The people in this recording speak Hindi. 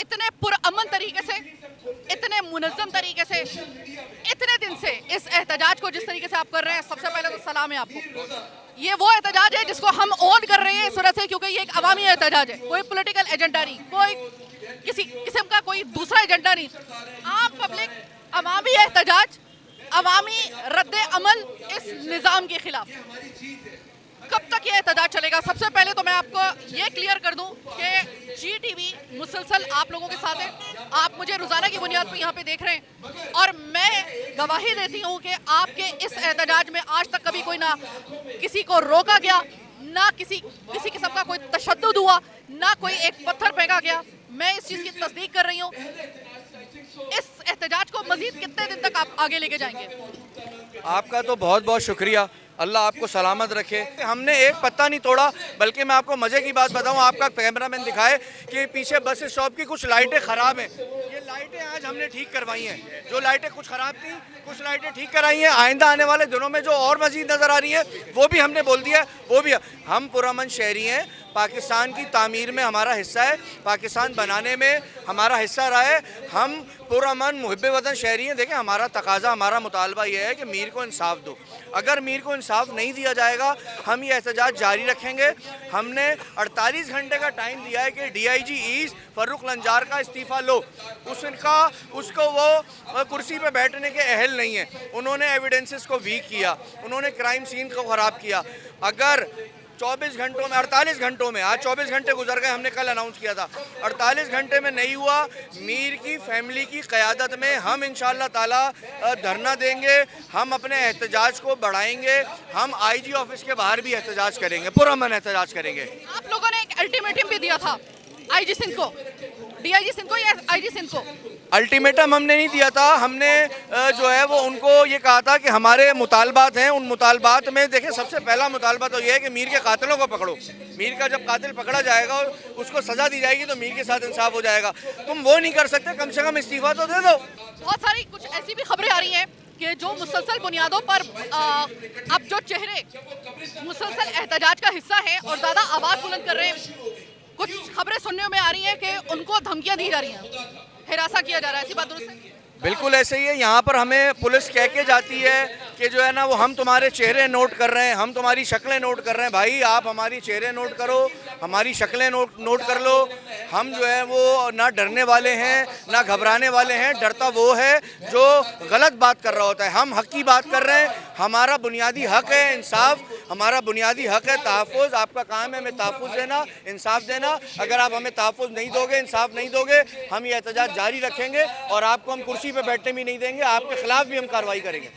इतने पुरअमन तरीके से, इतने मुनज़्ज़म तरीके से, इतने दिन से इस एहतजाज को जिस तरीके से आप कर रहे हैं, सबसे पहले तो सलाम है आपको। ये वो एहतजाज है जिसको हम ऑन कर रहे हैं इस वजह से क्योंकि ये एक अवामी एहतजाज है, कोई पॉलिटिकल एजेंडा नहीं, कोई किसी किस्म का कोई दूसरा एजेंडा नहीं। आप पब्लिक अवामी एहतजाज, अवामी रद्द अमल इस निज़ाम के खिलाफ। कब तक ये एहतजाज चलेगा? सबसे पहले तो मैं आपको ये क्लियर कर दूं कि GTV मुसलसल आप लोगों के साथ है। आप मुझे रोज़ाना की बुनियाद पर यहाँ पे देख रहे हैं और मैं गवाही देती हूँ कि आपके इस एहतजाज में आज तक कभी कोई ना किसी को रोका गया, ना किसी किस्म का कोई तशद्दुद हुआ, ना कोई एक पत्थर फेंका गया। मैं इस चीज़ की तस्दीक कर रही हूँ। इस एहतजाज को मजीद कितने दिन तक आप आगे लेके जाएंगे? आपका तो बहुत बहुत शुक्रिया, अल्लाह आपको सलामत रखे। हमने एक पत्ता नहीं तोड़ा, बल्कि मैं आपको मज़े की बात बताऊं, आपका कैमरामैन दिखाए कि पीछे बस स्टॉप की कुछ लाइटें ख़राब हैं। ये लाइटें आज हमने ठीक करवाई हैं। जो लाइटें कुछ ख़राब थी, कुछ लाइटें ठीक कराई हैं। आइंदा आने वाले दिनों में जो और मज़ीद नज़र आ रही हैं वो भी हमने बोल दिया, वो भी। हम पुरअमन शहरी हैं, पाकिस्तान की तामीर में हमारा हिस्सा है, पाकिस्तान बनाने में हमारा हिस्सा रहा है। हम पुरअमन मुहिब्बे वतन शहरी हैं। देखें, हमारा तकाजा, हमारा मुतालबा यह है कि मीर को इंसाफ दो। अगर मीर को इंसाफ नहीं दिया जाएगा, हम ये एहतजाज जारी रखेंगे। हमने 48 घंटे का टाइम दिया है कि DIG ईस्ट फ़र्रुख लंजार का इस्तीफ़ा लो। उसको वो कुर्सी पे बैठने के अहल नहीं है। उन्होंने एविडेंसेस को वीक किया, उन्होंने क्राइम सीन को ख़राब किया। अगर 24 घंटों में, 48 घंटों में, आज 24 घंटे गुजर गए, हमने कल अनाउंस किया था, 48 घंटे में नहीं हुआ, मीर की फैमिली की क़यादत में हम इंशाअल्लाह ताला धरना देंगे। हम अपने एहतजाज को बढ़ाएंगे। हम IG ऑफिस के बाहर भी एहतजाज करेंगे, पुरअमन एहतजाज करेंगे। आप लोगों ने एक अल्टीमेटम भी दिया था IG सिंध को, DIG सिंध को या IG सिंध को? अल्टीमेटम हमने नहीं दिया था। हमने जो है वो उनको ये कहा था कि हमारे मुतालबात हैं। उन मुतालबात में देखें, सबसे पहला मुतालबा तो ये है कि मीर के कातिलों को पकड़ो। मीर का जब कातिल पकड़ा जाएगा और उसको सज़ा दी जाएगी तो मीर के साथ इंसाफ हो जाएगा। तुम वो नहीं कर सकते, कम से कम इस्तीफ़ा तो दे दो। बहुत सारी कुछ ऐसी भी खबरें आ रही हैं कि जो मुसलसल बुनियादों पर अब जो चेहरे मुसलसल एहतजाज का हिस्सा हैं और ज़्यादा आवाज़ बुलंद कर रहे हैं, कुछ खबरें सुनने में आ रही हैं कि उनको धमकियां दी जा रही हैं, हिरासा किया जा रहा है। ऐसी बात दुरुस्त है? बिल्कुल ऐसे ही है। यहाँ पर हमें पुलिस कह के जाती है कि जो है ना वो हम तुम्हारे चेहरे नोट कर रहे हैं, हम तुम्हारी शक्लें नोट कर रहे हैं। भाई, आप हमारी चेहरे नोट करो, हमारी शक्लें नोट कर लो। हम जो है वो ना डरने वाले हैं, ना घबराने वाले हैं। डरता वो है जो गलत बात कर रहा होता है। हम हक की बात कर रहे हैं। हमारा बुनियादी हक है इंसाफ, हमारा बुनियादी हक है तहफ़्फ़ुज़। आपका काम है हमें तहफ़्फ़ुज़ देना, इंसाफ देना। अगर आप हमें तहफ़्फ़ुज़ नहीं दोगे, इंसाफ नहीं दोगे, हम ये एहतजाज जारी रखेंगे और आपको हम कुर्सी पे बैठने भी नहीं देंगे। आपके खिलाफ भी हम कार्रवाई करेंगे।